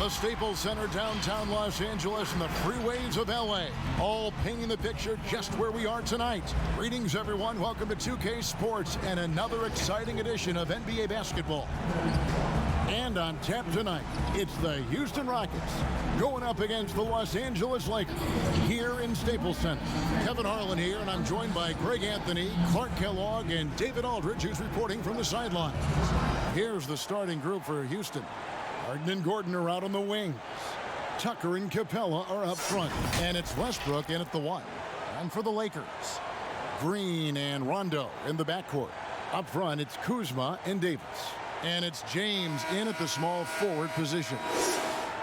The Staples Center, downtown Los Angeles, and the freeways of LA, all painting the picture just where we are tonight. Greetings, everyone. Welcome to 2K Sports and another exciting edition of NBA basketball. And on tap tonight, it's the Houston Rockets going up against the Los Angeles Lakers here in Staples Center. Kevin Harlan here, and I'm joined by Greg Anthony, Clark Kellogg, and David Aldridge, who's reporting from the sideline. Here's the starting group for Houston. Harden and Gordon are out on the wings. Tucker and Capella are up front. And it's Westbrook in at the one. And for the Lakers, Green and Rondo in the backcourt. Up front, it's Kuzma and Davis. And it's James in at the small forward position.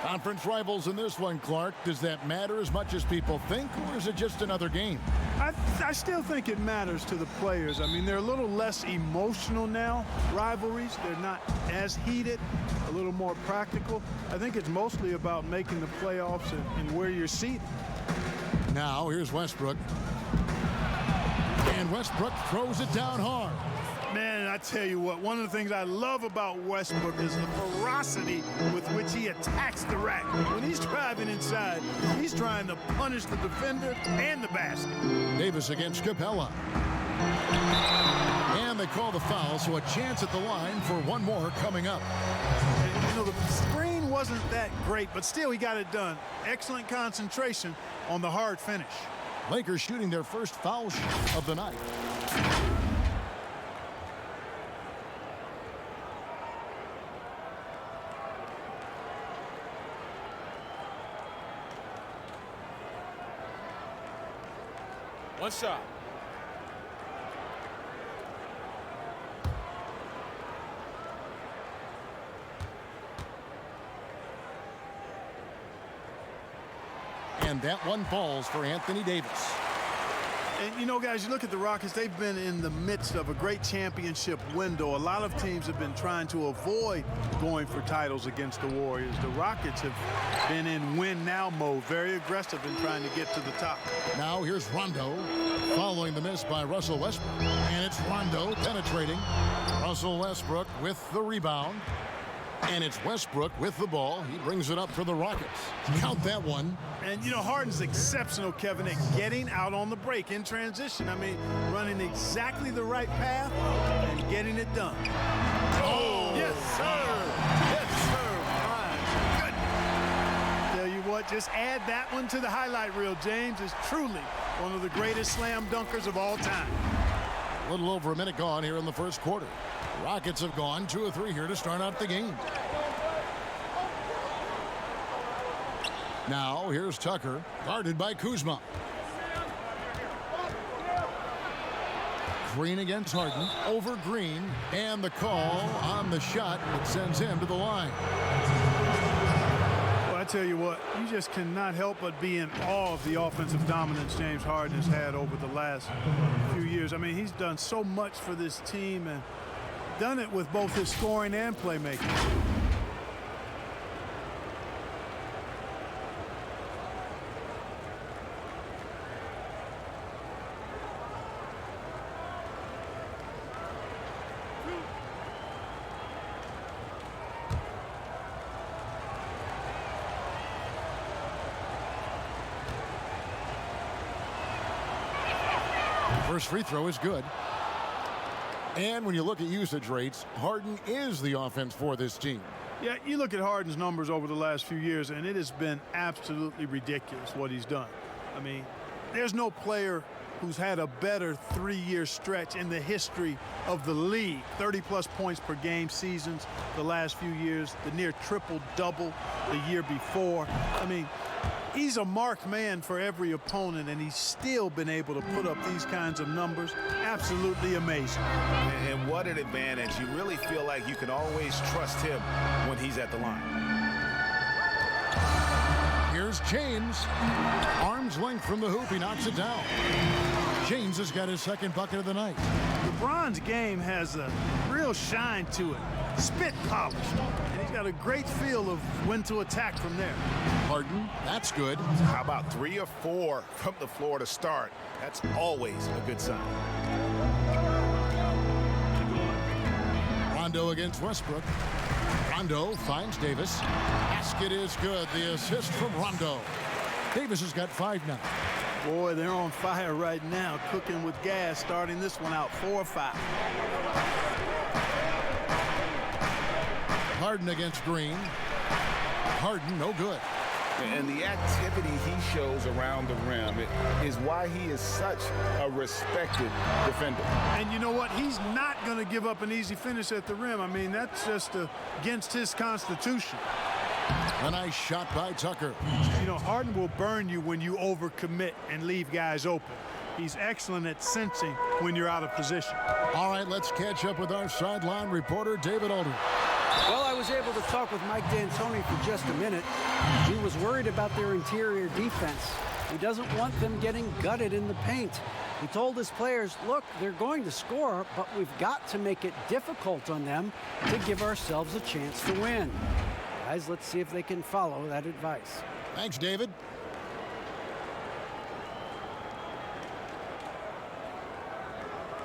Conference rivals in this one, Clark. Does that matter as much as people think, or is it just another game? I still think it matters to the players. I mean, they're a little less emotional now, rivalries. They're not as heated, a little more practical. I think it's mostly about making the playoffs and where you're seated. Now, here's Westbrook. And Westbrook throws it down hard. Man, I tell you what, one of the things I love about Westbrook is the ferocity with which he attacks the rack. When he's driving inside, he's trying to punish the defender and the basket. Davis against Capella. And they call the foul, so a chance at the line for one more coming up. And, you know, the screen wasn't that great, but still he got it done. Excellent concentration on the hard finish. Lakers shooting their first foul shot of the night. One shot. And that one falls for Anthony Davis. And, you know, guys, you look at the Rockets, they've been in the midst of a great championship window. A lot of teams have been trying to avoid going for titles against the Warriors. The Rockets have been in win-now mode, very aggressive in trying to get to the top. Now here's Rondo, following the miss by Russell Westbrook. And it's Rondo penetrating. Russell Westbrook with the rebound. And it's Westbrook with the ball. He brings it up for the Rockets. Count that one. And, you know, Harden's exceptional, Kevin, at getting out on the break in transition. I mean, running exactly the right path and getting it done. Oh, yes, sir. Yes, sir. My goodness. Tell you what, just add that one to the highlight reel. James is truly one of the greatest slam dunkers of all time. A little over a minute gone here in the first quarter. Rockets have gone 2 of 3 here to start out the game. Now here's Tucker, guarded by Kuzma. Green against Harden, over Green, and the call on the shot that sends him to the line. Well, I tell you what, you just cannot help but be in awe of the offensive dominance James Harden has had over the last few years. I mean, he's done so much for this team and done it with both his scoring and playmaking. First free throw is good. And when you look at usage rates, Harden is the offense for this team. Yeah, you look at Harden's numbers over the last few years, and it has been absolutely ridiculous what he's done. I mean, there's no player who's had a better 3-year stretch in the history of the league. 30-plus points per game seasons the last few years, the near triple-double the year before. I mean, he's a marked man for every opponent, and he's still been able to put up these kinds of numbers. Absolutely amazing. And what an advantage. You really feel like you can always trust him when he's at the line. Here's James. Arm's length from the hoop. He knocks it down. James has got his second bucket of the night. LeBron's game has a real shine to it. Spit polished. And he's got a great feel of when to attack from there. Harden, that's good. How about 3 or 4 from the floor to start? That's always a good sign. Rondo against Westbrook. Rondo finds Davis. Basket is good. The assist from Rondo. Davis has got 5 now. Boy, they're on fire right now, cooking with gas, starting this one out 4-5. Harden against Green. Harden, no good. And the activity he shows around the rim is why he is such a respected defender. And you know what? He's not going to give up an easy finish at the rim. I mean, that's just against his constitution. A nice shot by Tucker. You know, Harden will burn you when you overcommit and leave guys open. He's excellent at sensing when you're out of position. All right, let's catch up with our sideline reporter, David Aldridge. Well, I was able to talk with Mike D'Antoni for just a minute. He was worried about their interior defense. He doesn't want them getting gutted in the paint. He told his players, look, they're going to score, but we've got to make it difficult on them to give ourselves a chance to win. Guys, let's see if they can follow that advice. Thanks, David.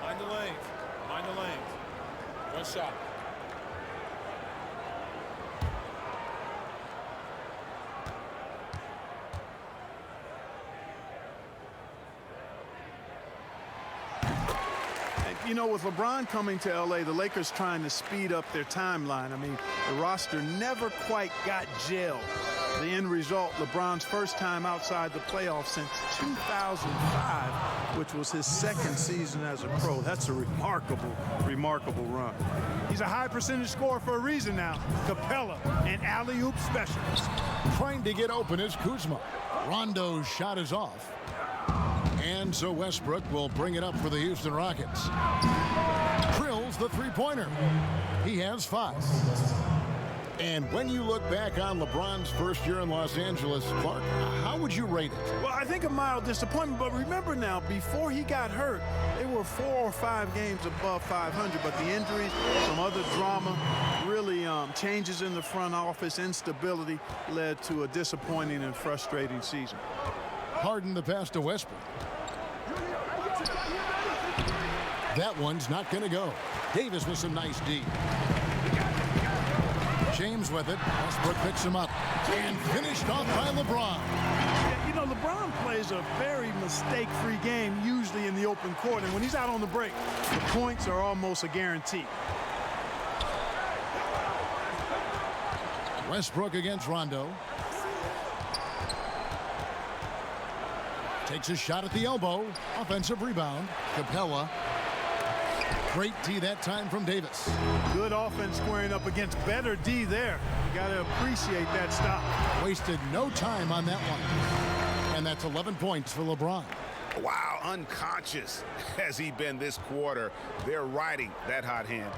Mind the lanes. Mind the lanes. One shot. You know, with LeBron coming to L.A., the Lakers trying to speed up their timeline. I mean, the roster never quite got gelled. The end result, LeBron's first time outside the playoffs since 2005, which was his second season as a pro. That's a remarkable, remarkable run. He's a high percentage scorer for a reason now. Capella, an alley-oop specialist. Trying to get open is Kuzma. Rondo's shot is off. And so Westbrook will bring it up for the Houston Rockets. Drills the three-pointer. He has 5. And when you look back on LeBron's first year in Los Angeles, Clark, how would you rate it? Well, I think a mild disappointment, but remember now, before he got hurt, they were 4 or 5 games above 500, but the injuries, some other drama, really changes in the front office, instability led to a disappointing and frustrating season. Harden the pass to Westbrook. That one's not going to go. Davis with some nice D. James with it. Westbrook picks him up. And finished off by LeBron. Yeah, you know, LeBron plays a very mistake-free game, usually in the open court. And when he's out on the break, the points are almost a guarantee. Westbrook against Rondo. Takes a shot at the elbow. Offensive rebound. Capella. Great D that time from Davis. Good offense squaring up against better D there. You got to appreciate that stop. Wasted no time on that one. And that's 11 points for LeBron. Wow, unconscious has he been this quarter. They're riding that hot hand.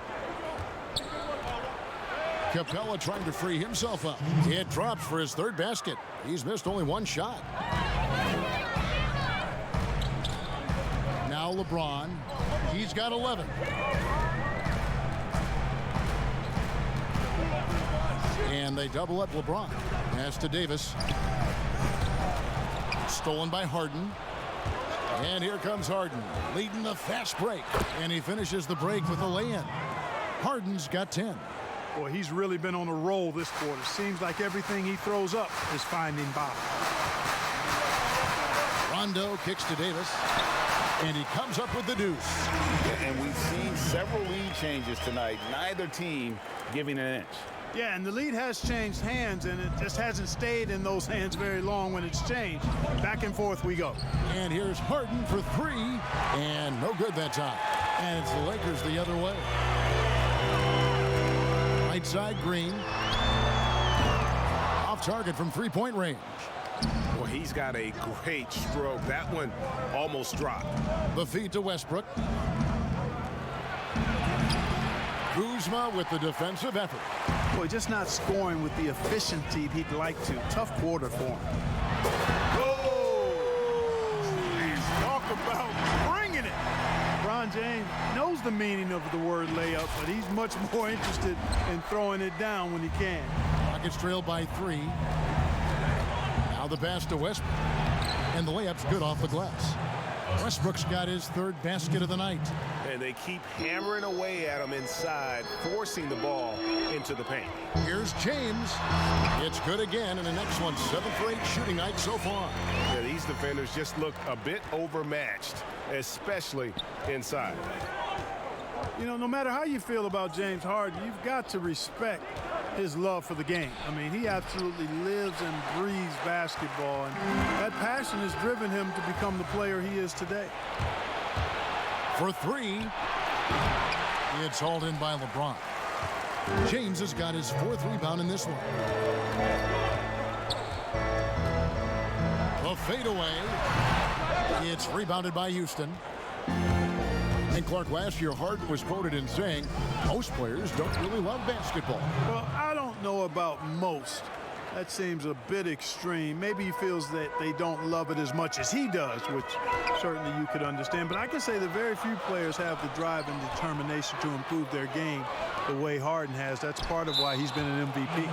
Capella trying to free himself up. It drops for his 3rd basket. He's missed only 1 shot. Now LeBron. He's got 11. And they double up LeBron. Pass to Davis. Stolen by Harden. And here comes Harden, leading the fast break. And he finishes the break with a lay-in. Harden's got 10. Boy, he's really been on a roll this quarter. Seems like everything he throws up is finding bottom. Rondo kicks to Davis. And he comes up with the deuce. And we've seen several lead changes tonight. Neither team giving an inch. Yeah, and the lead has changed hands, and it just hasn't stayed in those hands very long when it's changed. Back and forth we go. And here's Harden for 3. And no good that time. And it's the Lakers the other way. Right side, Green. Off target from 3-point range. Well, he's got a great stroke. That one almost dropped. The feed to Westbrook. Kuzma with the defensive effort. Boy, just not scoring with the efficiency he'd like to. Tough quarter for him. Talk about bringing it. LeBron James knows the meaning of the word layup, but he's much more interested in throwing it down when he can. Rockets trailed by 3. Now the pass to Westbrook. And the layup's good off the glass. Westbrook's got his third basket of the night. And they keep hammering away at him inside, forcing the ball into the paint. Here's James. It's good again in the next one. 7 for 8 shooting night so far. Yeah, these defenders just look a bit overmatched, especially inside. You know, no matter how you feel about James Harden, you've got to respect his love for the game. I mean, he absolutely lives and breathes basketball, and that passion has driven him to become the player he is today. For 3, it's hauled in by LeBron. James has got his 4th rebound in this one. The fadeaway. It's rebounded by Houston. And Clark, last year Harden was quoted in saying most players don't really love basketball. Well, I don't know about most. That seems a bit extreme. Maybe he feels that they don't love it as much as he does, which certainly you could understand. But I can say that very few players have the drive and determination to improve their game the way Harden has. That's part of why he's been an MVP.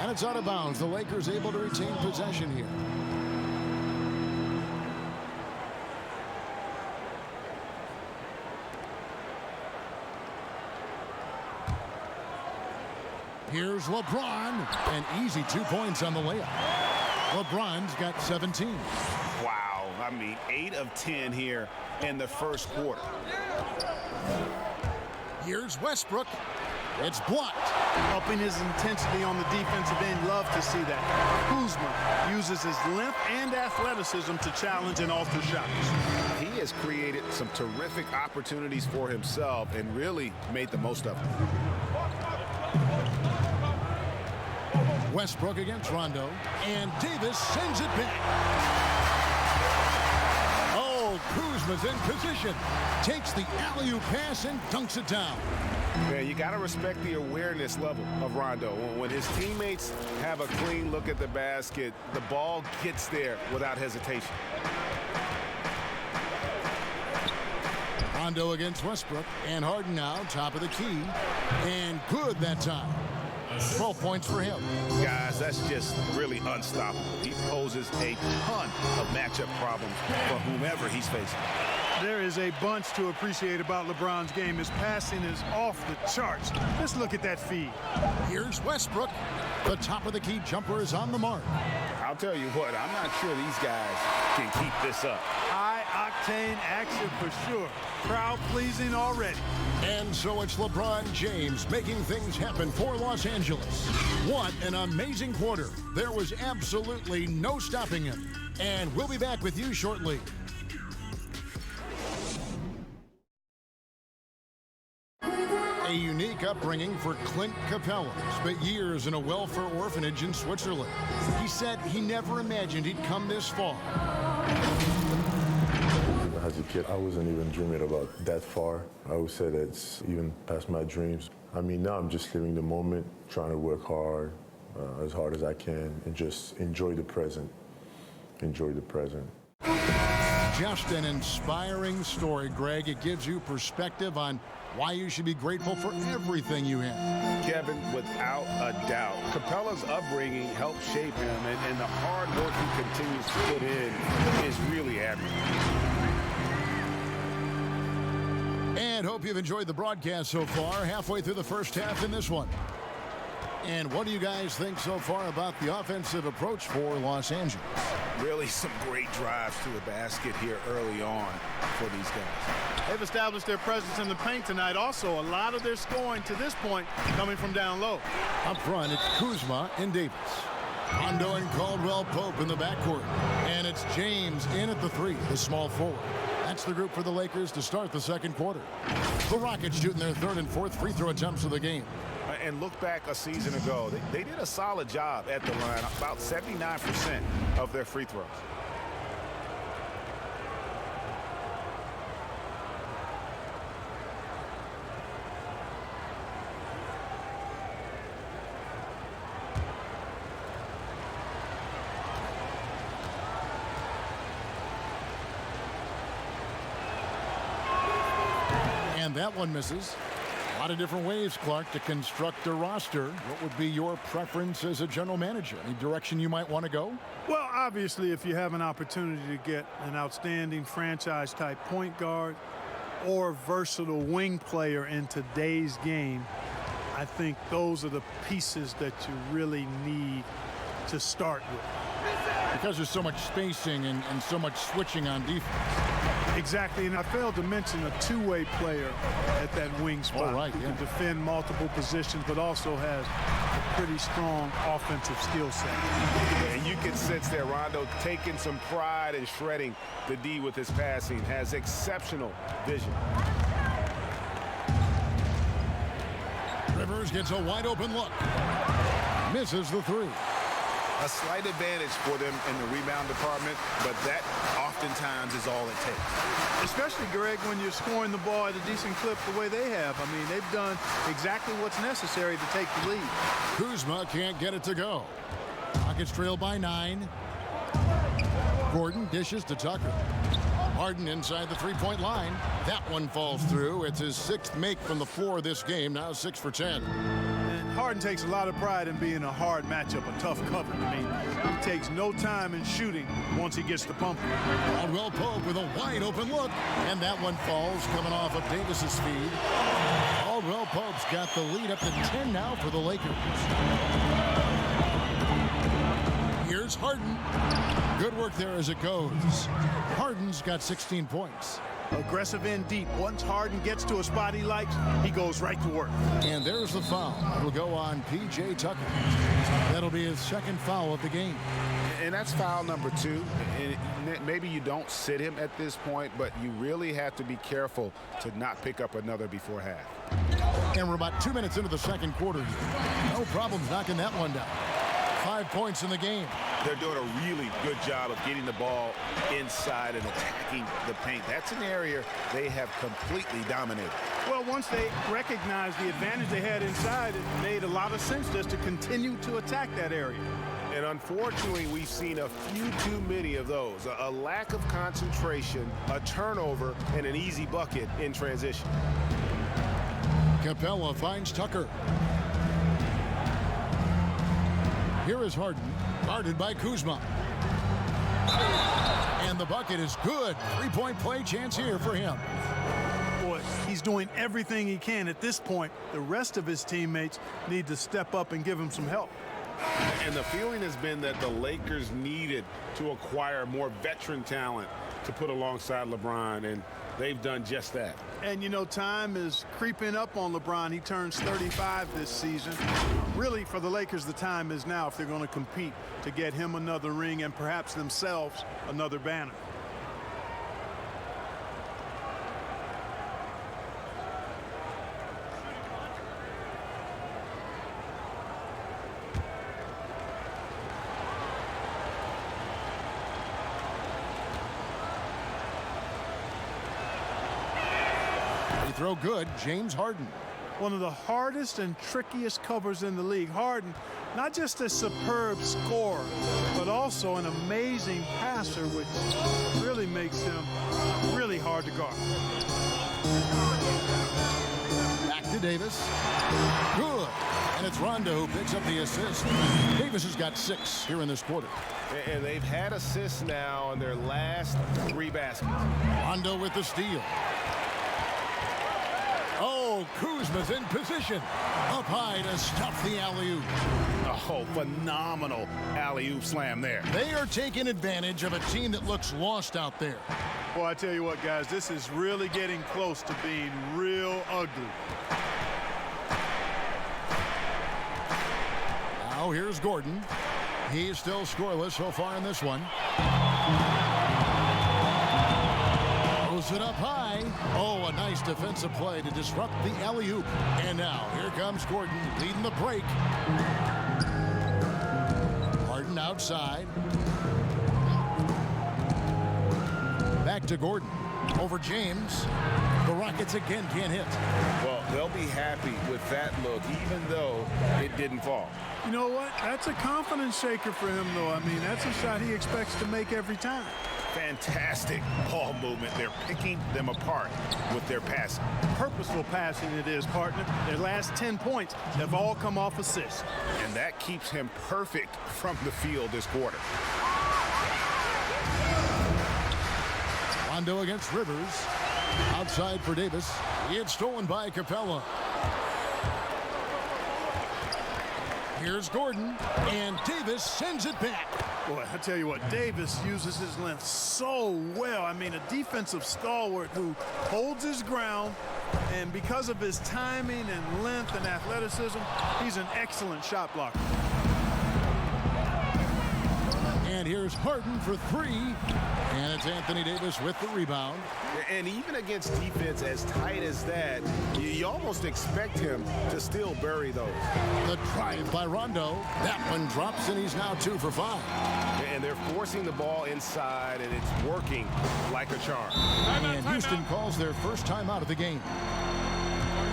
And it's out of bounds. The Lakers able to retain possession here. Here's LeBron. An easy 2 points on the layup. LeBron's got 17. Wow, I mean, 8 of 10 here in the first quarter. Here's Westbrook. It's blocked. Upping his intensity on the defensive end. Love to see that. Kuzma uses his length and athleticism to challenge and alter shots. He has created some terrific opportunities for himself and really made the most of them. Westbrook against Rondo, and Davis sends it back. Oh, Kuzma's in position. Takes the alley-oop pass and dunks it down. Yeah, you got to respect the awareness level of Rondo. When his teammates have a clean look at the basket, the ball gets there without hesitation. Rondo against Westbrook, and Harden now top of the key, and good that time. 12 points for him. Guys, that's just really unstoppable. He poses a ton of matchup problems for whomever he's facing. There is a bunch to appreciate about LeBron's game. His passing is off the charts. Let's look at that feed. Here's Westbrook. The top of the key jumper is on the mark. I'll tell you what, I'm not sure these guys can keep this up. High-octane action for sure. Crowd-pleasing already. And so it's LeBron James making things happen for Los Angeles. What an amazing quarter. There was absolutely no stopping him. And we'll be back with you shortly. A unique upbringing for Clint Capella. Spent years in a welfare orphanage in Switzerland. He said he never imagined he'd come this far. As a kid, I wasn't even dreaming about that far. I would say that's even past my dreams. I mean, now I'm just living the moment, trying to work hard as I can, and just enjoy the present. Enjoy the present. Just an inspiring story, Greg. It gives you perspective on why you should be grateful for everything you have. Kevin, without a doubt, Capella's upbringing helped shape him, and the hard work he continues to put in is really admirable. And hope you've enjoyed the broadcast so far. Halfway through the first half in this one. And what do you guys think so far about the offensive approach for Los Angeles? Really some great drives to the basket here early on for these guys. They've established their presence in the paint tonight. Also, a lot of their scoring to this point coming from down low. Up front, it's Kuzma and Davis. Rondo and Caldwell Pope in the backcourt. And it's James in at the 3, the small forward. That's the group for the Lakers to start the second quarter. The Rockets shooting their 3rd and 4th free throw attempts of the game. And look back a season ago, they did a solid job at the line, about 79% of their free throws. And that one misses. A lot of different ways, Clark, to construct a roster. What would be your preference as a general manager? Any direction you might want to go? Well, obviously, if you have an opportunity to get an outstanding franchise-type point guard or versatile wing player in today's game, I think those are the pieces that you really need to start with. Because there's so much spacing and so much switching on defense. Exactly, and I failed to mention a two-way player at that wing spot. Oh, right, who yeah. can defend multiple positions, but also has a pretty strong offensive skill set. And you can sense there, Rondo taking some pride in shredding the D with his passing, has exceptional vision. Rivers gets a wide open look. Misses the three. A slight advantage for them in the rebound department, but that oftentimes is all it takes. Especially, Greg, when you're scoring the ball at a decent clip the way they have. I mean, they've done exactly what's necessary to take the lead. Kuzma can't get it to go. Rockets trail by 9. Gordon dishes to Tucker. Harden inside the three-point line. That one falls through. It's his 6th make from the floor this game, now 6 for 10. And Harden takes a lot of pride in being a hard matchup, a tough cover. I mean, he takes no time in shooting once he gets the pumping. Caldwell Pope with a wide open look, and that one falls coming off of Davis's feed. Caldwell Pope's got the lead up to 10 now for the Lakers. Here's Harden. Good work there as it goes. Harden's got 16 points. Aggressive and deep. Once Harden gets to a spot he likes, he goes right to work. And there's the foul. It'll go on P.J. Tucker. That'll be his 2nd foul of the game. And that's foul number 2. And maybe you don't sit him at this point, but you really have to be careful to not pick up another before half. And we're about 2 minutes into the second quarter here. No problems knocking that one down. 5 points in the game. They're doing a really good job of getting the ball inside and attacking the paint. That's an area they have completely dominated. Well, once they recognized the advantage they had inside, it made a lot of sense just to continue to attack that area. And unfortunately, we've seen a few too many of those. A lack of concentration, a turnover, and an easy bucket in transition. Capella finds Tucker. Here is Harden, guarded by Kuzma. And the bucket is good. 3-point play chance here for him. Boy, he's doing everything he can at this point. The rest of his teammates need to step up and give him some help. And the feeling has been that the Lakers needed to acquire more veteran talent to put alongside LeBron, and they've done just that. And, you know, time is creeping up on LeBron. He turns 35 this season. Really, for the Lakers, the time is now if they're going to compete to get him another ring and perhaps themselves another banner. Throw good, James Harden. One of the hardest and trickiest covers in the league. Harden, not just a superb scorer, but also an amazing passer, which really makes him really hard to guard. Back to Davis. Good. And it's Rondo who picks up the assist. Davis has got 6 here in this quarter. And they've had assists now on their last 3 baskets. Rondo with the steal. Oh, Kuzma's in position. Up high to stuff the alley-oop. Oh, phenomenal alley-oop slam there. They are taking advantage of a team that looks lost out there. Well, I tell you what, guys, this is really getting close to being real ugly. Now here's Gordon. He's still scoreless so far in this one. Throws it up high. Oh, a nice defensive play to disrupt the alley-oop. And now here comes Gordon leading the break. Harden outside. Back to Gordon. Over James. The Rockets again can't hit. Well, they'll be happy with that look, even though it didn't fall. You know what? That's a confidence shaker for him, though. I mean, that's a shot he expects to make every time. Fantastic ball movement. They're picking them apart with their passing. Purposeful passing it is, partner. Their last 10 points have all come off assists. And that keeps him perfect from the field this quarter. Rondo against Rivers. Outside for Davis. It's stolen by Capella. Here's Gordon, and Davis sends it back. Boy, I tell you what, Davis uses his length so well. I mean, a defensive stalwart who holds his ground, and because of his timing and length and athleticism, he's an excellent shot blocker. And here's Harden for three. And it's Anthony Davis with the rebound. And even against defense as tight as that, you almost expect him to still bury those. The drive by Rondo. That one drops, and he's now 2 for 5. And they're forcing the ball inside, and it's working like a charm. And Houston calls their first timeout of the game.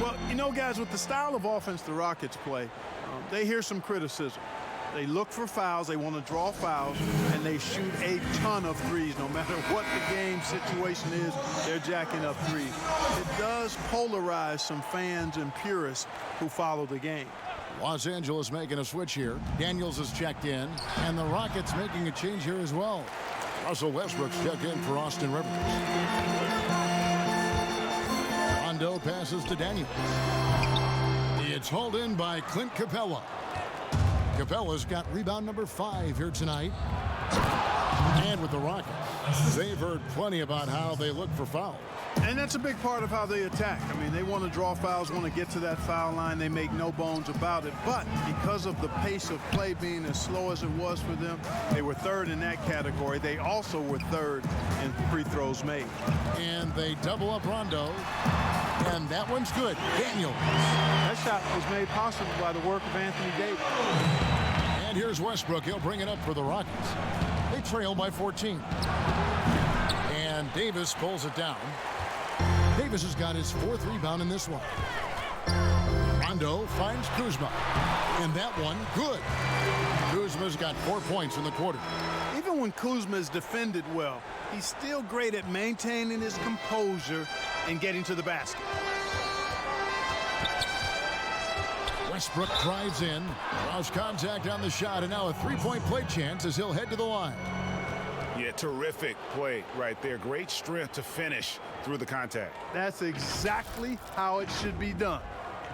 Well, you know, guys, with the style of offense the Rockets play, they hear some criticism. They look for fouls, they want to draw fouls, and they shoot a ton of threes. No matter what the game situation is, they're jacking up threes. It does polarize some fans and purists who follow the game. Los Angeles making a switch here. Daniels is checked in, and the Rockets making a change here as well. Russell Westbrook's checked in for Austin Rivers. Rondo passes to Daniels. It's hauled in by Clint Capella. Capella's got rebound number 5 here tonight. And with the Rockets, they've heard plenty about how they look for fouls. And that's a big part of how they attack. I mean, they want to draw fouls, want to get to that foul line. They make no bones about it. But because of the pace of play being as slow as it was for them, they were 3rd in that category. They also were 3rd in free throws made. And they double up Rondo. And that one's good. Daniels. That shot was made possible by the work of Anthony Davis. And here's Westbrook. He'll bring it up for the Rockets. They trail by 14. And Davis pulls it down. Davis has got his 4th rebound in this one. Rondo finds Kuzma. And that one, good. Kuzma's got 4 points in the quarter. Even when Kuzma is defended well, he's still great at maintaining his composure and getting to the basket. Westbrook drives in, draws contact on the shot, and now a 3-point play chance as he'll head to the line. Yeah, terrific play right there. Great strength to finish through the contact. That's exactly how it should be done.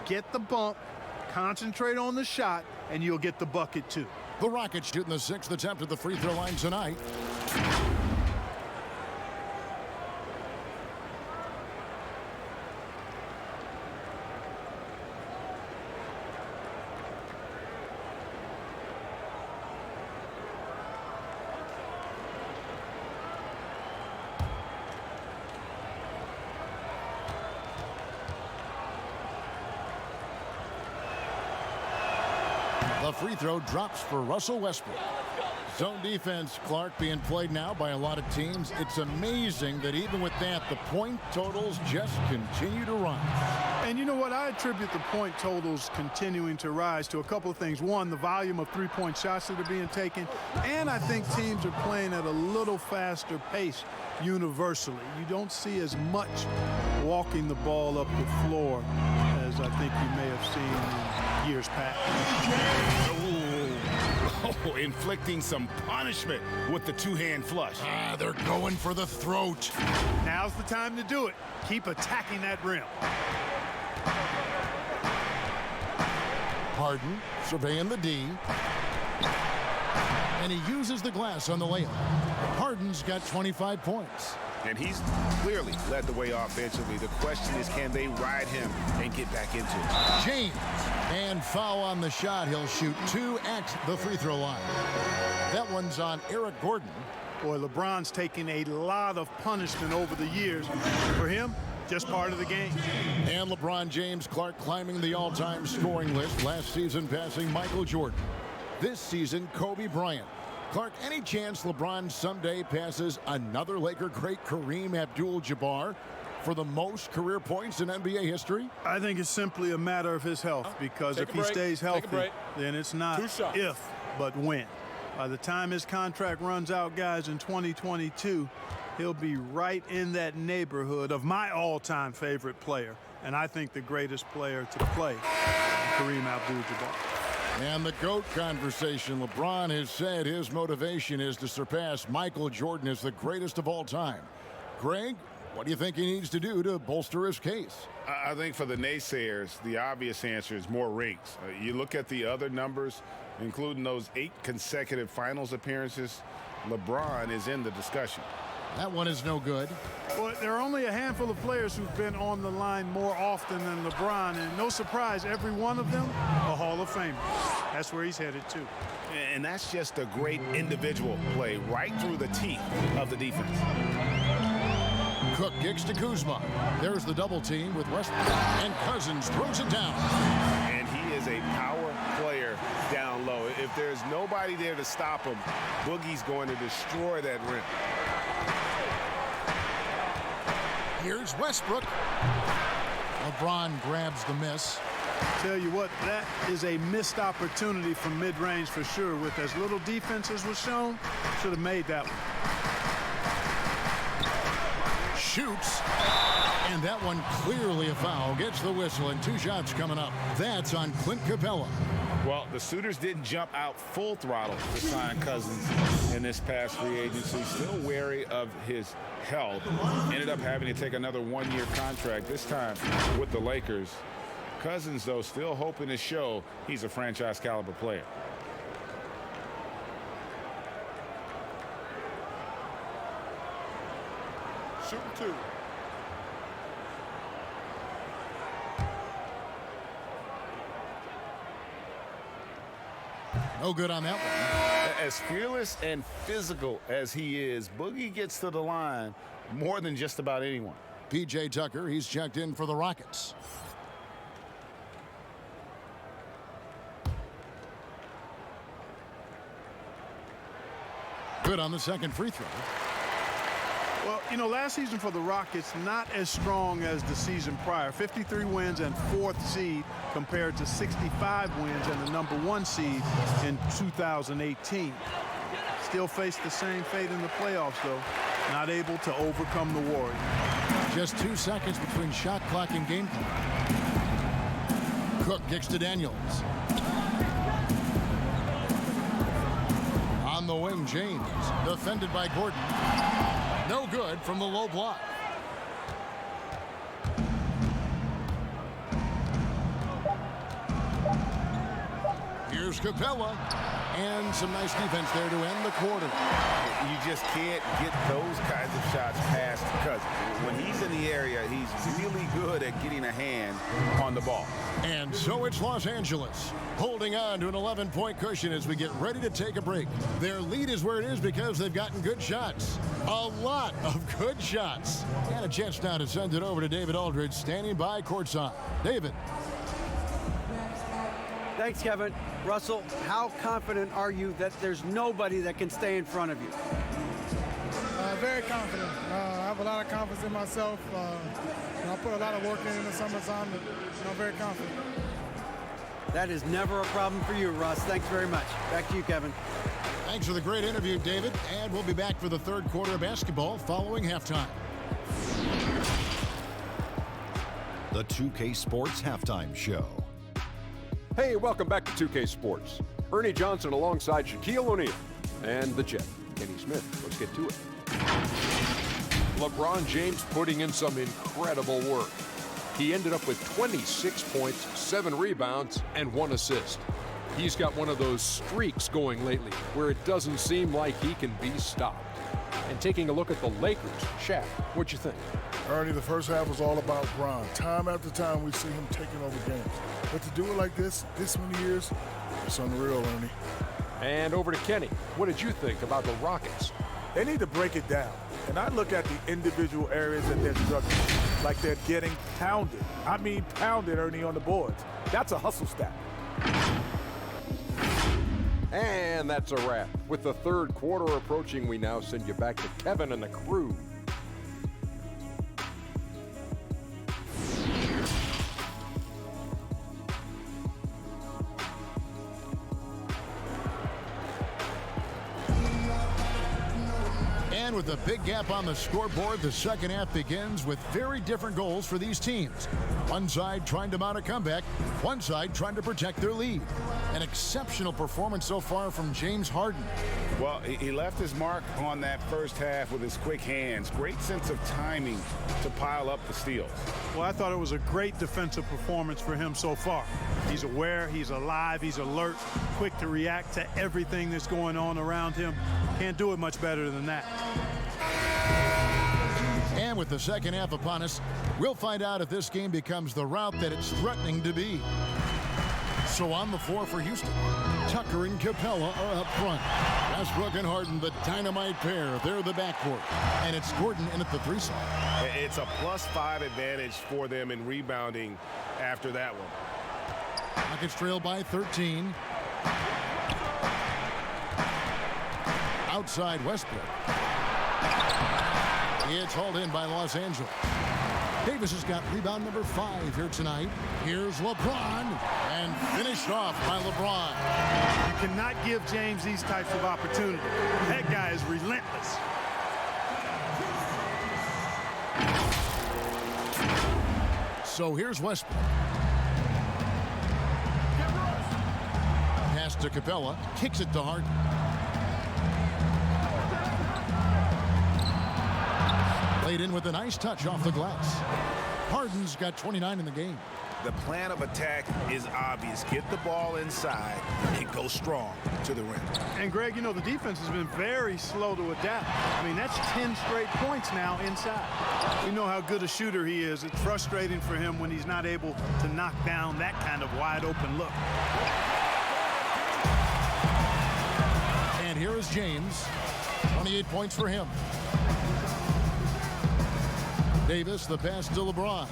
Get the bump, concentrate on the shot, and you'll get the bucket too. The Rockets shooting the 6th attempt at the free throw line tonight. The free throw drops for Russell Westbrook. Zone defense, Clark, being played now by a lot of teams. It's amazing that even with that, the point totals just continue to rise. And you know what? I attribute the point totals continuing to rise to a couple of things. One, the volume of three-point shots that are being taken. And I think teams are playing at a little faster pace universally. You don't see as much walking the ball up the floor as I think you may have seen in years past. Oh, inflicting some punishment with the two-hand flush. They're going for the throat. Now's the time to do it. Keep attacking that rim. Harden surveying the D. And he uses the glass on the layup. Harden's got 25 points. And he's clearly led the way offensively. The question is, can they ride him and get back into it? James. And foul on the shot. He'll shoot 2 at the free throw line. That one's on Eric Gordon. Boy, LeBron's taken a lot of punishment over the years. For him, just part of the game. And LeBron James, Clark, climbing the all-time scoring list. Last season passing Michael Jordan. This season, Kobe Bryant. Clark, any chance LeBron someday passes another Laker great, Kareem Abdul-Jabbar? for the most career points in NBA history? I think it's simply a matter of his health, because if he stays healthy, then it's not if, but when. By the time his contract runs out, guys, in 2022, he'll be right in that neighborhood of my all-time favorite player, and I think the greatest player to play, Kareem Abdul-Jabbar. And the GOAT conversation. LeBron has said his motivation is to surpass Michael Jordan as the greatest of all time. Greg, what do you think he needs to do to bolster his case? I think for the naysayers, the obvious answer is more rings. You look at the other numbers, including those 8 consecutive finals appearances, LeBron is in the discussion. That one is no good. Well, there are only a handful of players who've been on the line more often than LeBron, and no surprise, every one of them a Hall of Famer. That's where he's headed to. And that's just a great individual play right through the teeth of the defense. Cook kicks to Kuzma. There's the double team with Westbrook, and Cousins throws it down. And he is a power player down low. If there's nobody there to stop him, Boogie's going to destroy that rim. Here's Westbrook. LeBron grabs the miss. Tell you what, that is a missed opportunity from mid-range for sure. With as little defense as was shown, should have made that one. Shoots. And that one clearly a foul. Gets the whistle, and 2 shots coming up. That's on Clint Capella. Well, the suitors didn't jump out full throttle to sign Cousins in this past free agency. Still wary of his health. Ended up having to take another 1-year contract, this time with the Lakers. Cousins, though, still hoping to show he's a franchise caliber player. Shooting 2. No good on that one. As fearless and physical as he is, Boogie gets to the line more than just about anyone. P.J. Tucker, he's checked in for the Rockets. Good on the second free throw. Well, you know, last season for the Rockets, not as strong as the season prior. 53 wins and 4th seed compared to 65 wins and the #1 seed in 2018. Still face the same fate in the playoffs, though. Not able to overcome the Warriors. Just 2 seconds between shot clock and game clock. Cook kicks to Daniels. On the wing, James. Defended by Gordon. No good from the low block. Here's Capella. And some nice defense there to end the quarter. You just can't get those kinds of shots past Cousins. When he's in the area, he's really good at getting a hand on the ball. And so it's Los Angeles holding on to an 11-point cushion as we get ready to take a break. Their lead is where it is because they've gotten good shots. A lot of good shots. And a chance now to send it over to David Aldridge standing by courtside. David. Thanks, Kevin. Russell, how confident are you that there's nobody that can stay in front of you? Very confident. I have a lot of confidence in myself. I put a lot of work in the summertime, but very confident. That is never a problem for you, Russ. Thanks very much. Back to you, Kevin. Thanks for the great interview, David. And we'll be back for the third quarter of basketball following halftime. The 2K Sports Halftime Show. Hey, welcome back to 2K Sports. Ernie Johnson alongside Shaquille O'Neal and the Jet, Kenny Smith. Let's get to it. LeBron James putting in some incredible work. He ended up with 26 points, 7 rebounds, and 1 assist. He's got one of those streaks going lately where it doesn't seem like he can be stopped. And taking a look at the Lakers, Shaq, what'd you think? Ernie, the first half was all about Bron. Time after time, we see him taking over games. But to do it like this many years, it's unreal, Ernie. And over to Kenny. What did you think about the Rockets? They need to break it down. And I look at the individual areas that they're struggling, like they're getting pounded. I mean pounded, Ernie, on the boards. That's a hustle stat. And that's a wrap. With the third quarter approaching, we now send you back to Kevin and the crew. And with a big gap on the scoreboard, the second half begins with very different goals for these teams. One side trying to mount a comeback, one side trying to protect their lead. An exceptional performance so far from James Harden. Well, he left his mark on that first half with his quick hands. Great sense of timing to pile up the steals. Well, I thought it was a great defensive performance for him so far. He's aware, he's alive, he's alert, quick to react to everything that's going on around him. Can't do it much better than that. And with the second half upon us, we'll find out if this game becomes the route that it's threatening to be. So on the floor for Houston, Tucker and Capella are up front. Westbrook and Harden, the dynamite pair. They're the backcourt. And it's Gordon in at the 3 side. It's a +5 advantage for them in rebounding after that one. Rockets trail by 13. Outside Westbrook. It's hauled in by Los Angeles. Davis has got rebound number 5 here tonight. Here's LeBron, and finished off by LeBron. You cannot give James these types of opportunities. That guy is relentless. So here's Westbrook. Pass to Capella, kicks it to Harden. Laid in with a nice touch off the glass. Harden's got 29 in the game. The plan of attack is obvious. Get the ball inside and go strong to the rim. And Greg, you know, the defense has been very slow to adapt. I mean, that's 10 straight points now inside. We know how good a shooter he is. It's frustrating for him when he's not able to knock down that kind of wide open look. And here is James. 28 points for him. Davis, the pass to LeBron.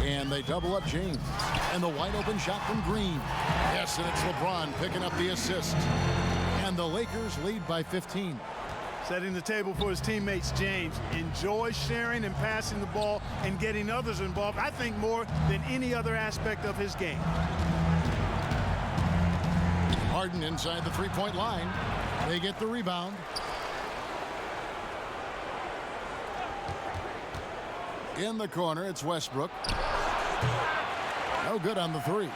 And they double up James. And the wide open shot from Green. Yes, and it's LeBron picking up the assist. And the Lakers lead by 15. Setting the table for his teammates, James enjoys sharing and passing the ball and getting others involved, I think, more than any other aspect of his game. Harden inside the three-point line. They get the rebound. In the corner, it's Westbrook. No good on the 3.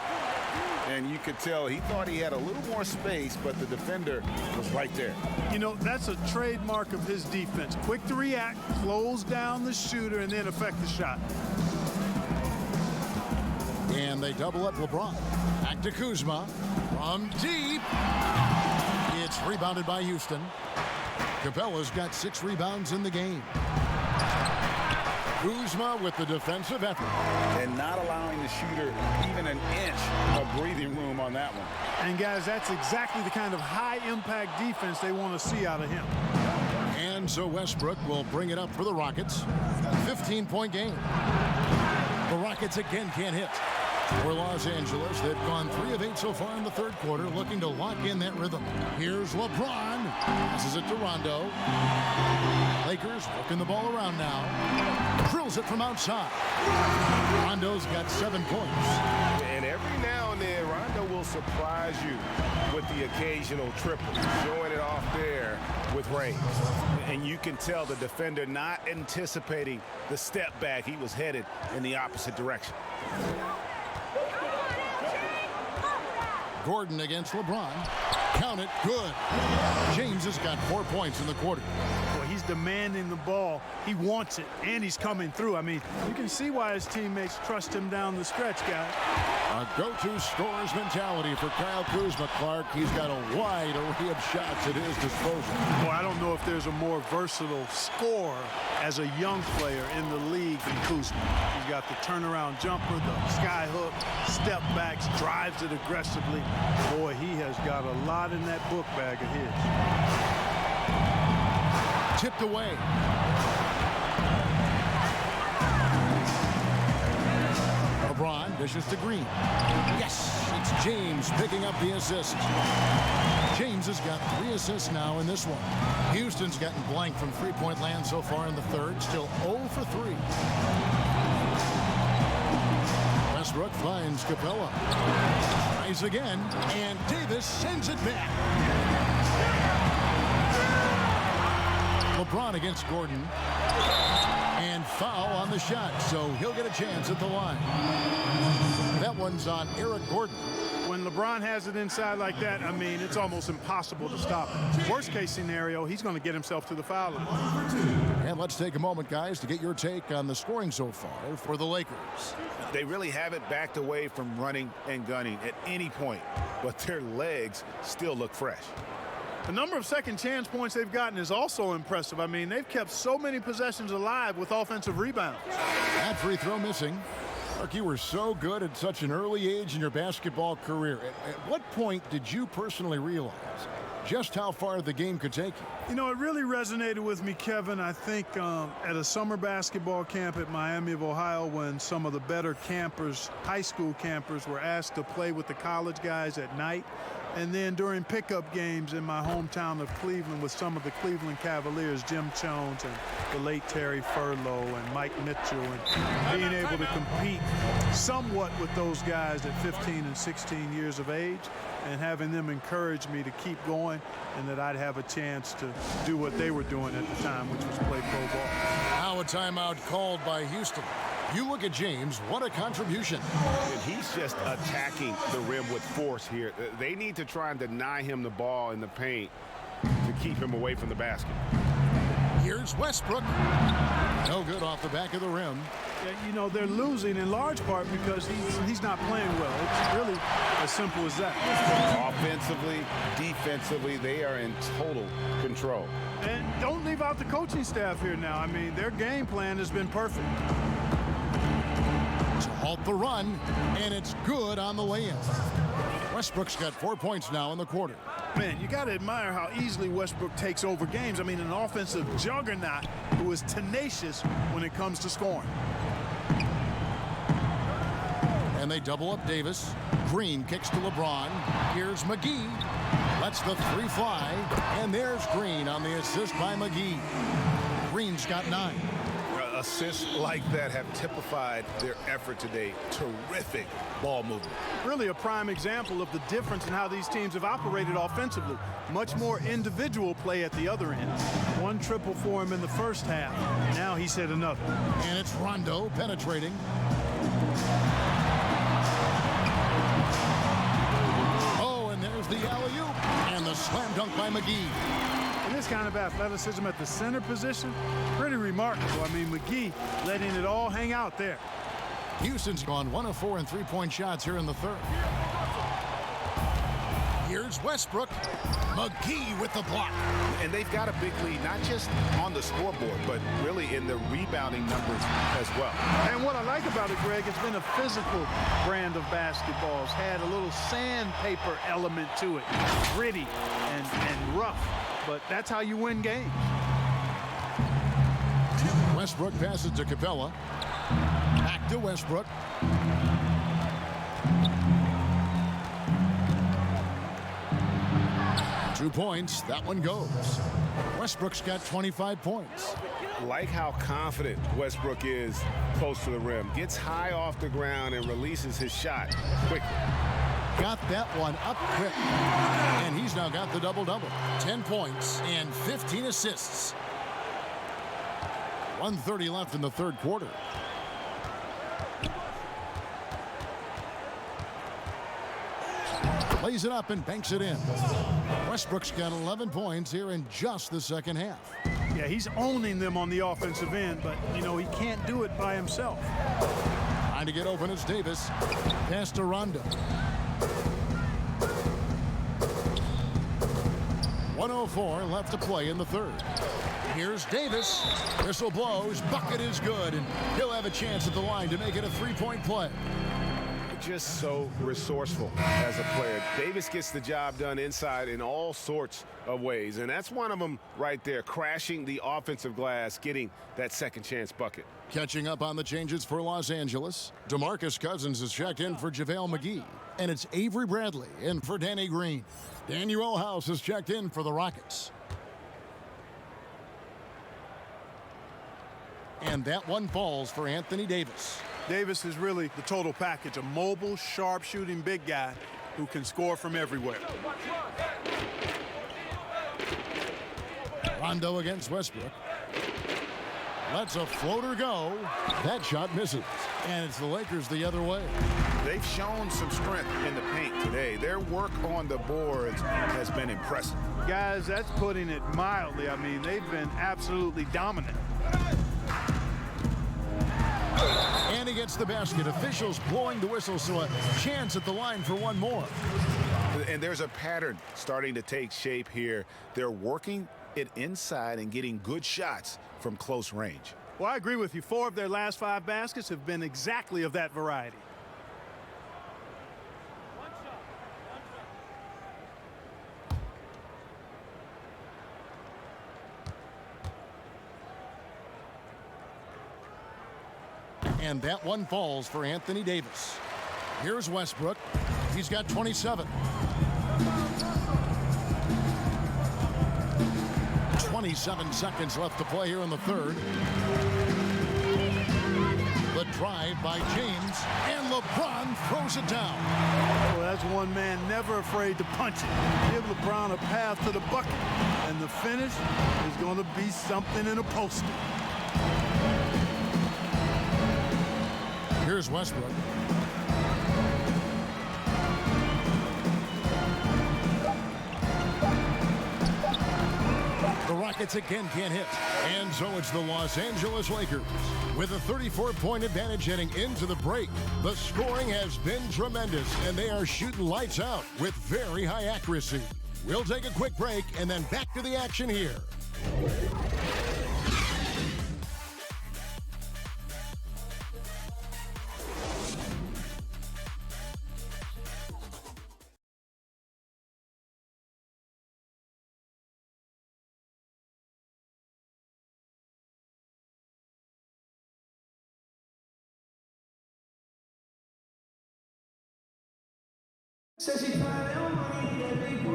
And you could tell he thought he had a little more space, but the defender was right there. You know, that's a trademark of his defense. Quick to react, close down the shooter, and then affect the shot. And they double up LeBron. Back to Kuzma. From deep. It's rebounded by Houston. Capella's got 6 rebounds in the game. Kuzma with the defensive effort. And not allowing the shooter even an inch of breathing room on that one. And guys, that's exactly the kind of high-impact defense they want to see out of him. And so Westbrook will bring it up for the Rockets. 15-point game. The Rockets again can't hit. For Los Angeles, they've gone 3 of 8 so far in the third quarter, looking to lock in that rhythm. Here's LeBron. Passes it to Rondo. Lakers working the ball around now. Drills it from outside. Rondo's got 7 points. And every now and then, Rondo will surprise you with the occasional triple, showing it off there with range. And you can tell the defender not anticipating the step back. He was headed in the opposite direction. Gordon against LeBron. Count it. Good. James has got 4 points in the quarter. Well, he's demanding the ball. He wants it, and he's coming through. I mean, you can see why his teammates trust him down the stretch, guys. A go-to scorers mentality for Kyle Kuzma, Clark. He's got a wide array of shots at his disposal. Well, I don't know if there's a more versatile scorer as a young player in the league than Kuzma. He's got the turnaround jumper, the sky hook, step backs, drives it aggressively. Boy, he has got a lot in that book bag of his. Tipped away. LeBron dishes to Green. Yes, it's James picking up the assist. James has got 3 assists now in this one. Houston's gotten blank from three-point land so far in the third, still 0 for 3. Westbrook finds Capella. tries again, and Davis sends it back. LeBron against Gordon. And foul on the shot, so he'll get a chance at the line. That one's on Eric Gordon. When LeBron has it inside like that, I mean, it's almost impossible to stop it. Worst case scenario, he's going to get himself to the foul line. And let's take a moment, guys, to get your take on the scoring so far for the Lakers. They really haven't backed away from running and gunning at any point, but their legs still look fresh. The number of second chance points they've gotten is also impressive. I mean, they've kept so many possessions alive with offensive rebounds. That free throw missing. Mark, you were so good at such an early age in your basketball career. At what point did you personally realize just how far the game could take you? You know, it really resonated with me, Kevin, I think at a summer basketball camp at Miami of Ohio, when some of the better campers, high school campers, were asked to play with the college guys at night. And then during pickup games in my hometown of Cleveland with some of the Cleveland Cavaliers, Jim Jones and the late Terry Furlow and Mike Mitchell, and being able to compete somewhat with those guys at 15 and 16 years of age, and having them encourage me to keep going and that I'd have a chance to do what they were doing at the time, which was play pro ball. Now a timeout called by Houston. You look at James, what a contribution. And he's just attacking the rim with force here. They need to try and deny him the ball in the paint to keep him away from the basket. Here's Westbrook. No good off the back of the rim. Yeah, you know, they're losing in large part because he's not playing well. It's really as simple as that. Offensively, defensively, they are in total control. And don't leave out the coaching staff here now. I mean, their game plan has been perfect. To halt the run, and it's good on the way-in. Westbrook's got 4 points now in the quarter. Man, you got to admire how easily Westbrook takes over games. I mean, an offensive juggernaut who is tenacious when it comes to scoring. And they double up Davis. Green kicks to LeBron. Here's McGee. Lets the three fly. And there's Green on the assist by McGee. Green's got 9. Assists like that have typified their effort today. Terrific ball movement. Really a prime example of the difference in how these teams have operated offensively. Much more individual play at the other end. One triple for him in the first half. Now he's hit another. And it's Rondo penetrating. Oh, and there's the alley-oop. And the slam dunk by McGee. And this kind of athleticism at the center position, pretty remarkable. I mean, McGee letting it all hang out there. Houston's gone 1 of 4 in three-point shots here in the third. Here's Westbrook. McGee with the block. And they've got a big lead, not just on the scoreboard, but really in the rebounding numbers as well. And what I like about it, Greg, it's been a physical brand of basketball. It's had a little sandpaper element to it. Gritty and rough. But that's how you win games. Westbrook passes to Capella. Back to Westbrook. Two points. That one goes. Westbrook's got 25 points. Like how confident Westbrook is close to the rim. Gets high off the ground and releases his shot quickly. Got that one up quick. And he's now got the double-double. 10 points and 15 assists. 1:30 left in the third quarter. Lays it up and banks it in. Westbrook's got 11 points here in just the second half. Yeah, he's owning them on the offensive end, but, you know, he can't do it by himself. Trying to get open is Davis. Pass to Rondo. 1:04 left to play in the third. Here's Davis. Whistle blows. Bucket is good, and he'll have a chance at the line to make it a three-point play. Just so resourceful as a player. Davis gets the job done inside in all sorts of ways, and that's one of them right there, crashing the offensive glass, getting that second chance bucket. Catching up on the changes for Los Angeles, DeMarcus Cousins is checked in for JaVale McGee, and it's Avery Bradley in for Danny Green. Daniel House is checked in for the Rockets. And that one falls for Anthony Davis. Davis is really the total package, a mobile, sharp-shooting big guy who can score from everywhere. Rondo against Westbrook. Lets a floater go. That shot misses. And it's the Lakers the other way. They've shown some strength in the paint today. Their work on the boards has been impressive. Guys, that's putting it mildly. I mean, they've been absolutely dominant. And he gets the basket. Officials blowing the whistle, so a chance at the line for one more. And there's a pattern starting to take shape here. They're working it inside and getting good shots from close range. Well, I agree with you. 4 of their last 5 baskets have been exactly of that variety. And that one falls for Anthony Davis. Here's Westbrook. He's got 27. 27 seconds left to play here in the third. The drive by James, and LeBron throws it down. Well, that's one man never afraid to punch it. Give LeBron a path to the bucket, and the finish is going to be something in a poster. Here's Westbrook. The Rockets again can't hit. And so it's the Los Angeles Lakers with a 34-point advantage heading into the break. The scoring has been tremendous, and they are shooting lights out with very high accuracy. We'll take a quick break and then back to the action here.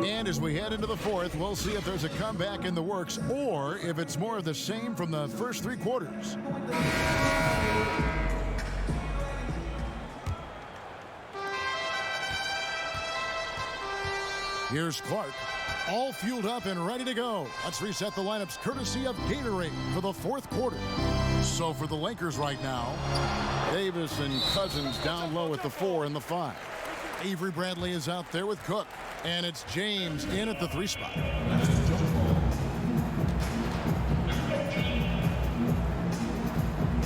And as we head into the fourth, we'll see if there's a comeback in the works or if it's more of the same from the first 3 quarters. Here's Clark, all fueled up and ready to go. Let's reset the lineups courtesy of Gatorade for the fourth quarter. So for the Lakers right now, Davis and Cousins down low at the 4 and the 5. Avery Bradley is out there with Cook, and it's James in at the 3 spot.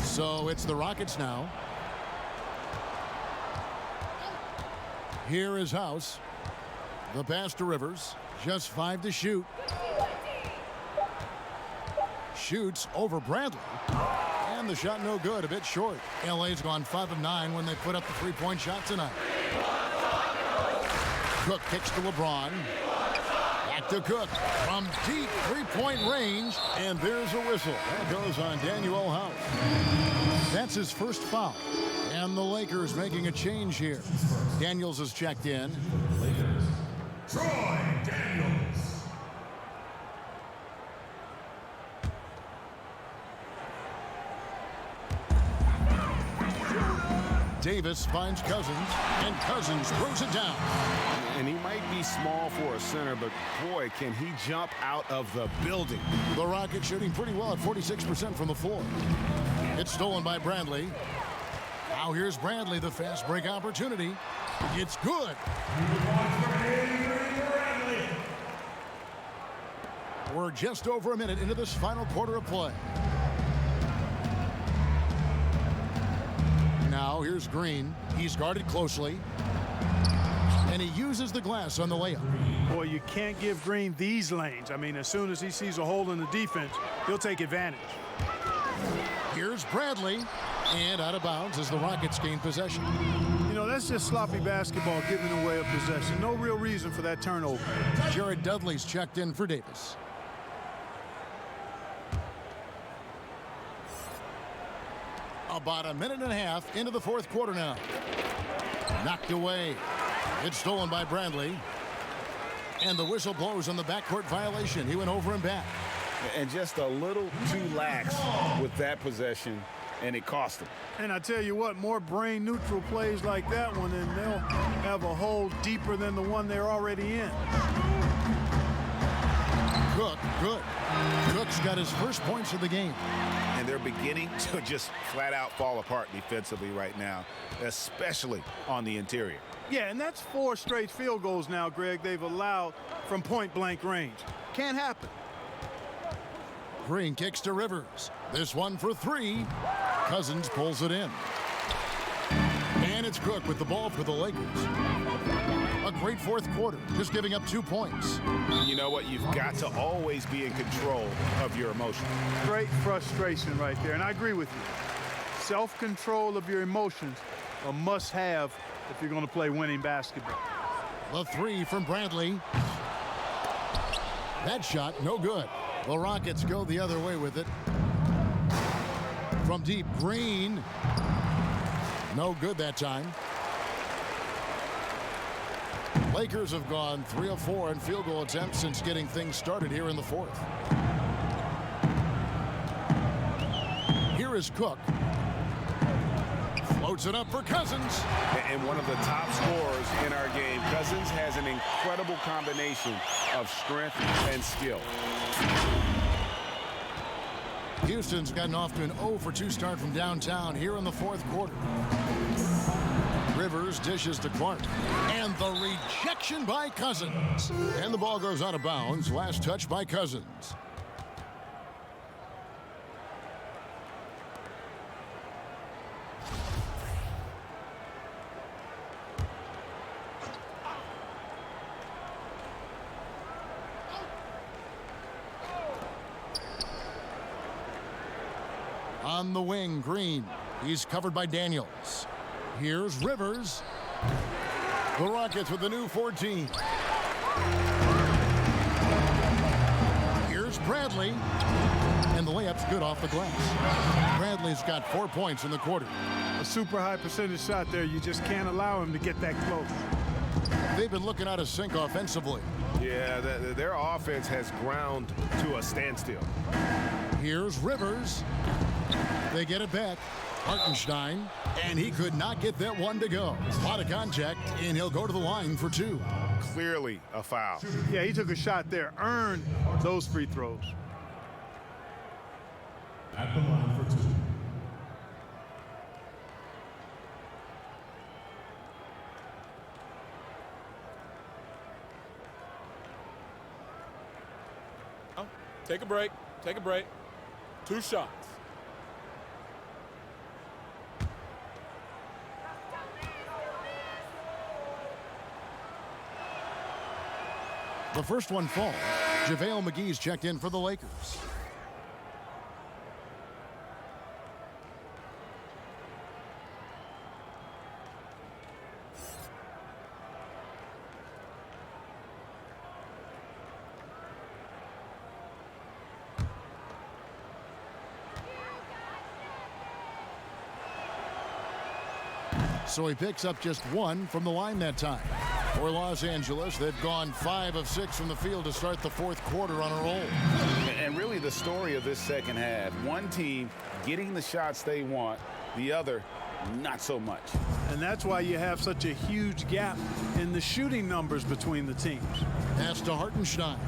So it's the Rockets now. Here is House. The pass to Rivers. Just 5 to shoot. Shoots over Bradley. And the shot no good, a bit short. LA's gone 5 of 9 when they put up the 3-point shot tonight. Cook kicks to LeBron. Back to Cook from deep 3-point range. And there's a whistle. That goes on Daniel House. That's his first foul. And the Lakers making a change here. Daniels has checked in. Troy Daniels. Davis finds Cousins, and Cousins throws it down. And he might be small for a center, but boy, can he jump out of the building. The Rockets shooting pretty well at 46% from the floor. It's stolen by Bradley. Now here's Bradley, the fast break opportunity. It's good. We're just over a minute into this final quarter of play. Now here's Green. He's guarded closely. And he uses the glass on the layup. Boy, you can't give Green these lanes. I mean, as soon as he sees a hole in the defense, he'll take advantage. Here's Bradley. And out of bounds as the Rockets gain possession. You know, that's just sloppy basketball, giving away a possession. No real reason for that turnover. Jared Dudley's checked in for Davis. About a minute and a half into the fourth quarter now. Knocked away. It's stolen by Bradley. And the whistle blows on the backcourt violation. He went over and back. And just a little too lax with that possession. and it cost them. And I tell you what, more brain-neutral plays like that one, and they'll have a hole deeper than the one they're already in. Cook, good. Cook's got his first points of the game. And they're beginning to just flat out fall apart defensively right now, especially on the interior. Yeah, and that's 4 straight field goals now, Greg, they've allowed from point-blank range. Can't happen. Green kicks to Rivers. This one for 3. Cousins pulls it in. And it's Cook with the ball for the Lakers. A great fourth quarter, just giving up 2 points. You know what? You've got to always be in control of your emotions. Great frustration right there, and I agree with you. Self-control of your emotions, a must-have if you're going to play winning basketball. The 3 from Bradley. That shot, no good. The Rockets go the other way with it. From deep, Green. No good that time. Lakers have gone 3 of 4 in field goal attempts since getting things started here in the fourth. Here is Cook. Floats it up for Cousins. And one of the top scorers in our game. Cousins has an incredible combination of strength and skill. Houston's gotten off to an 0 for 2 start from downtown here in the fourth quarter. Rivers dishes to Clark. And the rejection by Cousins. And the ball goes out of bounds. Last touch by Cousins. On the wing, Green. He's covered by Daniels. Here's Rivers. The Rockets with the new 14. Here's Bradley. And the layup's good off the glass. Bradley's got 4 points in the quarter. A super high percentage shot there. You just can't allow him to get that close. They've been looking out of sync offensively. Yeah, their offense has ground to a standstill. Here's Rivers. They get it back. Hartenstein, and he could not get that one to go. A lot of contact, and he'll go to the line for 2. Clearly a foul. Yeah, he took a shot there, earned those free throws. At the line for 2. Take a break. Take a break. 2 shots. The first one falls. JaVale McGee's checked in for the Lakers. So he picks up just 1 from the line that time. For Los Angeles, they've gone 5 of 6 from the field to start the fourth quarter on a roll. And really the story of this second half, one team getting the shots they want, the other not so much. And that's why you have such a huge gap in the shooting numbers between the teams. Pass to Hartenstein.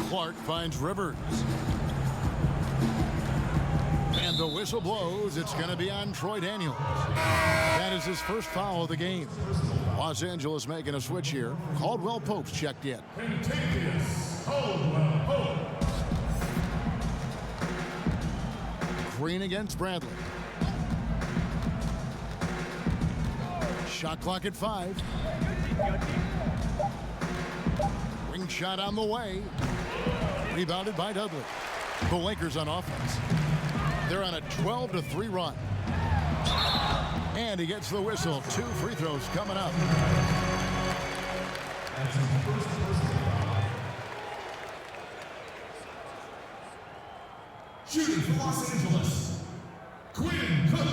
Clark finds Rivers. And the whistle blows. It's going to be on Troy Daniels. That is his first foul of the game. Los Angeles making a switch here. Caldwell Pope's checked in. Caldwell Pope. Green against Bradley. Shot clock at 5. Ring shot on the way. Rebounded by Dudley. The Lakers on offense. They're on a 12-3 run. And he gets the whistle. 2 free throws coming up. Shooting for Los Angeles, Quinn Cook.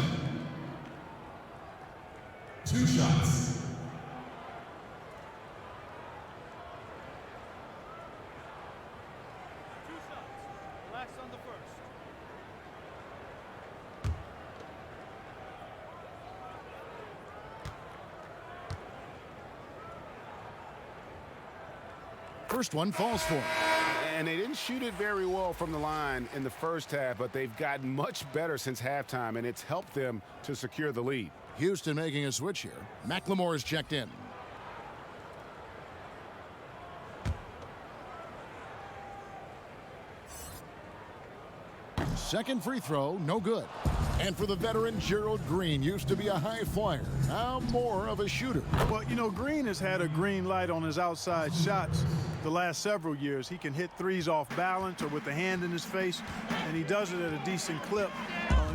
2 shots. Relax on the first. First one falls for him. And they didn't shoot it very well from the line in the first half, but they've gotten much better since halftime, and it's helped them to secure the lead. Houston making a switch here. McLemore is checked in. Second free throw, no good. And for the veteran, Gerald Green used to be a high flyer, now more of a shooter. Well, you know, Green has had a green light on his outside shots the last several years. He can hit threes off balance or with the hand in his face, and he does it at a decent clip.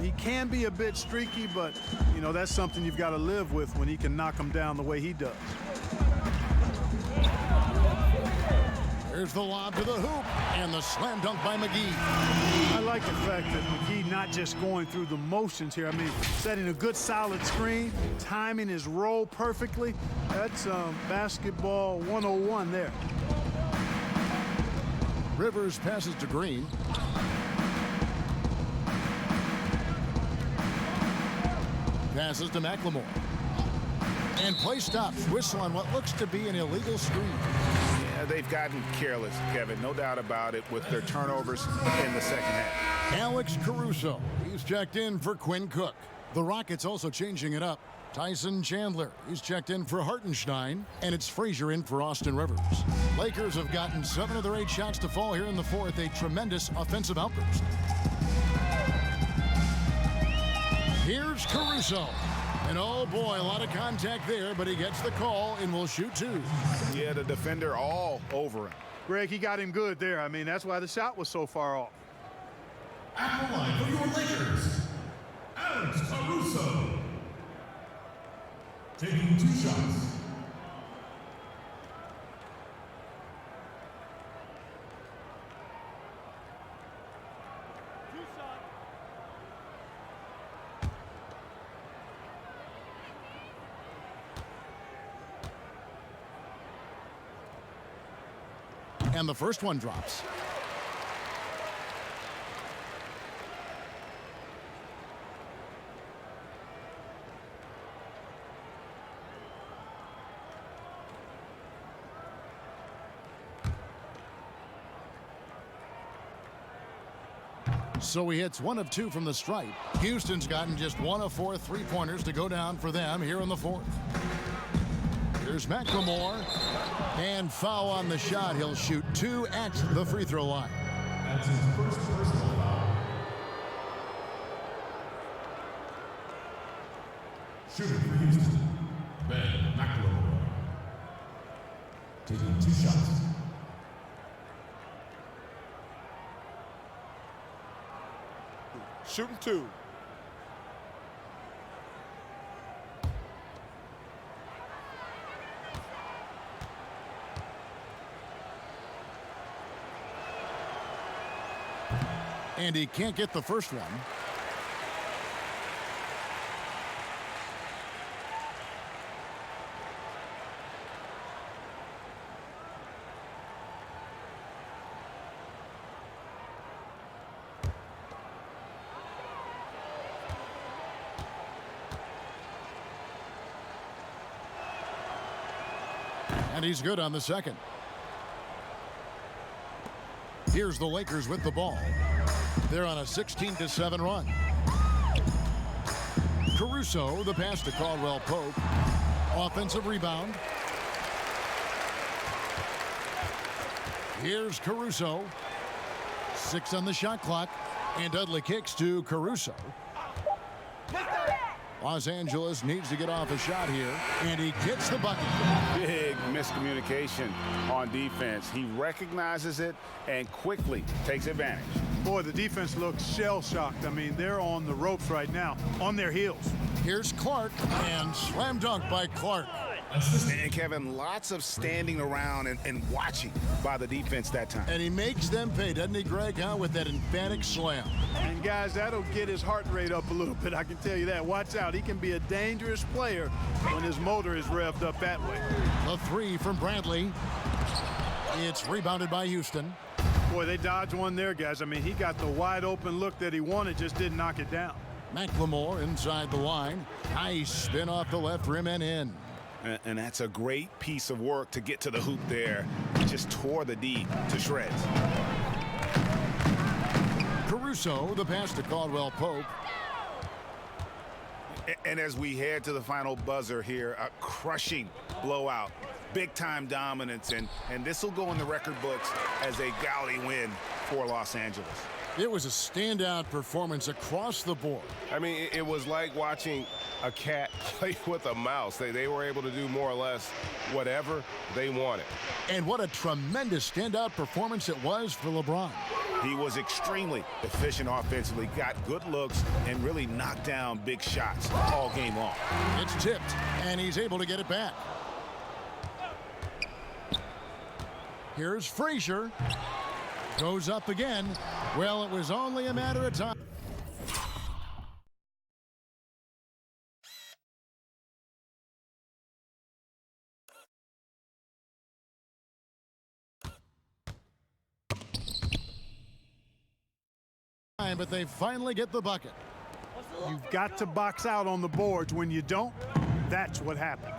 He can be a bit streaky, but, you know, that's something you've got to live with when he can knock them down the way he does. Here's the lob to the hoop, and the slam dunk by McGee. I like the fact that McGee not just going through the motions here. I mean, setting a good solid screen, timing his roll perfectly. That's basketball 101 there. Rivers passes to Green. Passes to McLemore. And play stops. Whistle on what looks to be an illegal screen. Yeah, they've gotten careless, Kevin. No doubt about it with their turnovers in the second half. Alex Caruso. He's checked in for Quinn Cook. The Rockets also changing it up. Tyson Chandler. He's checked in for Hartenstein. And it's Frazier in for Austin Rivers. Lakers have gotten 7 of their 8 shots to fall here in the fourth. A tremendous offensive outburst. Here's Caruso. And oh boy, a lot of contact there, but he gets the call and will shoot 2. Yeah, the defender all over him. Greg, he got him good there. I mean, that's why the shot was so far off. At the line for your Lakers, Alex Caruso. Taking 2 shots. And the first one drops. So he hits 1 of 2 from the stripe. Houston's gotten just 1 of 4 3-pointers to go down for them here in the fourth. Here's McLemore. And foul on the shot. He'll shoot 2 at the free throw line. That's his first personal foul. Shooting for Houston, Ben McLemore. Taking 2 shots. Shooting 2. And he can't get the first one. And he's good on the second. Here's the Lakers with the ball. They're on a 16-7 run. Caruso, the pass to Caldwell Pope. Offensive rebound. Here's Caruso. 6 on the shot clock. And Dudley kicks to Caruso. Los Angeles needs to get off a shot here, and he gets the bucket. Big miscommunication on defense. He recognizes it and quickly takes advantage. Boy, the defense looks shell-shocked. I mean, they're on the ropes right now, on their heels. Here's Clark, and slam dunk by Clark. And Kevin, lots of standing around and watching by the defense that time. And he makes them pay, doesn't he, Greg, with that emphatic slam. And guys, that'll get his heart rate up a little bit, I can tell you that. Watch out, he can be a dangerous player when his motor is revved up that way. The 3 from Bradley. It's rebounded by Houston. Boy, they dodged one there, guys. I mean, he got the wide open look that he wanted, just didn't knock it down. McLemore inside the line. Nice spin off the left rim and in. And that's a great piece of work to get to the hoop there. Just tore the D to shreds. Caruso, the pass to Caldwell Pope. And as we head to the final buzzer here, a crushing blowout, big-time dominance, and this will go in the record books as a gaudy win for Los Angeles. It was a standout performance across the board. I mean, it was like watching a cat play with a mouse. They were able to do more or less whatever they wanted. And what a tremendous standout performance it was for LeBron. He was extremely efficient offensively, got good looks, and really knocked down big shots all game long. It's tipped, and he's able to get it back. Here's Frazier. Goes up again. Well, it was only a matter of time. But they finally get the bucket. You've got to box out on the boards. When you don't, that's what happens.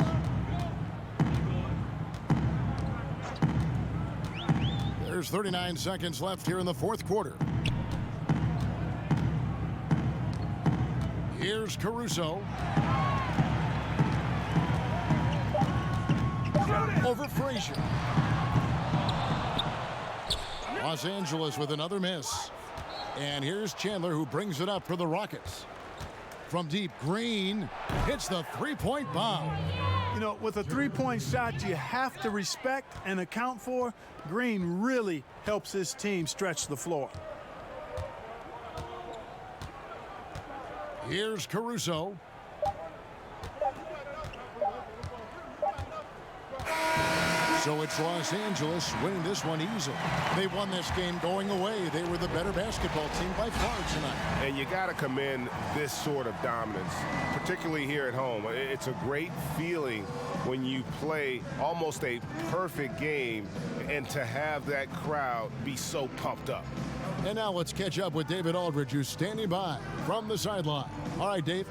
There's 39 seconds left here in the fourth quarter. Here's Caruso. Over Frazier. Los Angeles with another miss. And here's Chandler, who brings it up for the Rockets. From deep, Green hits the three-point bomb. You know, with a three-point shot you have to respect and account for, Green really helps his team stretch the floor. Here's Caruso. So it's Los Angeles winning this one easily. They won this game going away. They were the better basketball team by far tonight. And you got to commend this sort of dominance, particularly here at home. It's a great feeling when you play almost a perfect game and to have that crowd be so pumped up. And now let's catch up with David Aldridge, who's standing by from the sideline. All right, Dave.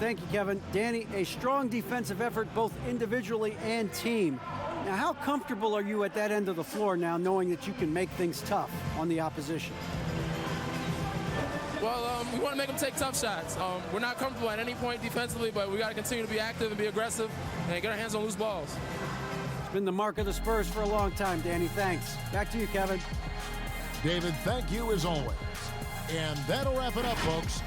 Thank you, Kevin. Danny, a strong defensive effort both individually and team. Now, how comfortable are you at that end of the floor now, knowing that you can make things tough on the opposition? Well, we want to make them take tough shots. We're not comfortable at any point defensively, but we got to continue to be active and be aggressive and get our hands on loose balls. It's been the mark of the Spurs for a long time, Danny. Thanks. Back to you, Kevin. David, thank you as always. And that'll wrap it up, folks.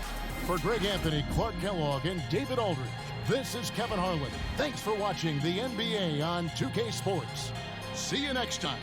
For Greg Anthony, Clark Kellogg, and David Aldridge, this is Kevin Harlan. Thanks for watching the NBA on 2K Sports. See you next time.